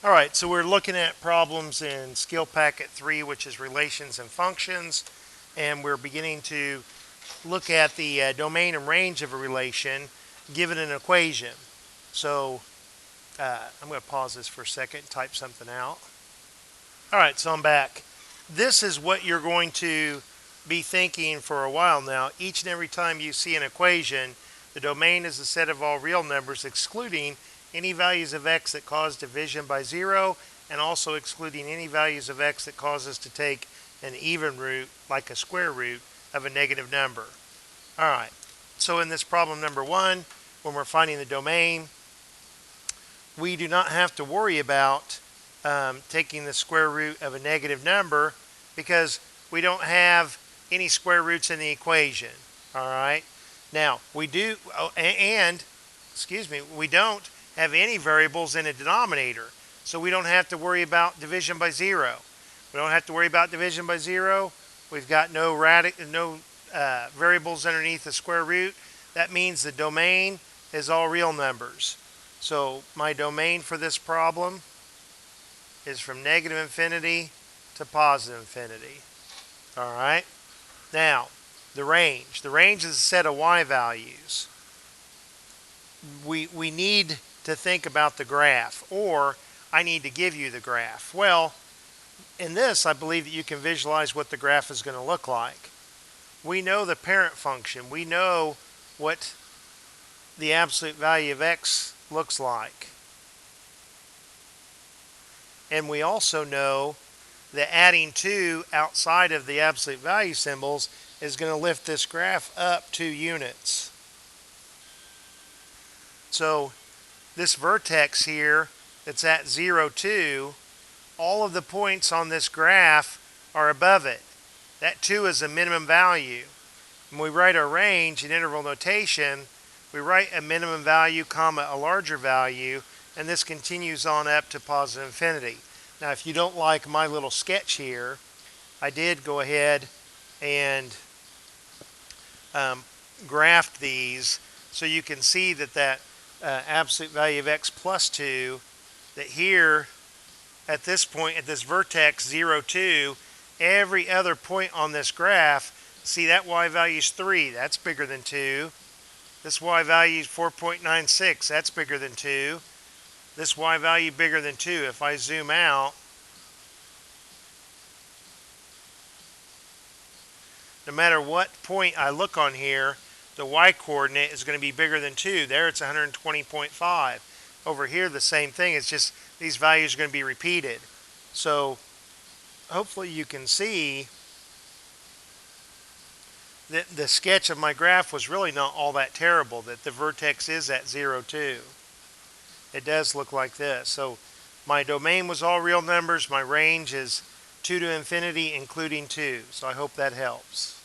All right, so we're looking at problems in Skill Packet 3, which is relations and functions, and we're beginning to look at the domain and range of a relation given an equation. So I'm going to pause this for a second and type something out. All right, so I'm back. This is what you're going to be thinking for a while now. Each and every time you see an equation, the domain is the set of all real numbers excluding any values of x that cause division by 0, and also excluding any values of x that cause us to take an even root, like a square root, of a negative number. All right, so in this problem number 1, when we're finding the domain, we do not have to worry about taking the square root of a negative number because we don't have any square roots in the equation. All right. Now we do, we don't have any variables in a denominator, so we don't have to worry about division by 0. We don't have to worry about division by 0. We've got no variables underneath the square root. That means the domain is all real numbers. So my domain for this problem is from negative infinity to positive infinity. All right. Now, the range. The range is a set of y values. We need to think about the graph, or I need to give you the graph. Well, in this, I believe that you can visualize what the graph is going to look like. We know the parent function. We know what the absolute value of x looks like. And we also know that adding 2 outside of the absolute value symbols is going to lift this graph up 2 units. So this vertex here that's at 0, 2, all of the points on this graph are above it. That 2 is a minimum value. When we write our range in interval notation, we write a minimum value, comma, a larger value, and this continues on up to positive infinity. Now, if you don't like my little sketch here, I did go ahead and graph these so you can see that absolute value of x plus 2, that here at this point, at this vertex 0, 2, every other point on this graph, see that y value is 3, that's bigger than 2. This y value is 4.96, that's bigger than 2. This y value bigger than 2. If I zoom out, no matter what point I look on here, the y coordinate is going to be bigger than 2. There it's 120.5. Over here the same thing, it's just these values are going to be repeated. So hopefully you can see that the sketch of my graph was really not all that terrible, that the vertex is at 0, 2. It does look like this. So my domain was all real numbers. My range is 2 to infinity, including 2. So I hope that helps.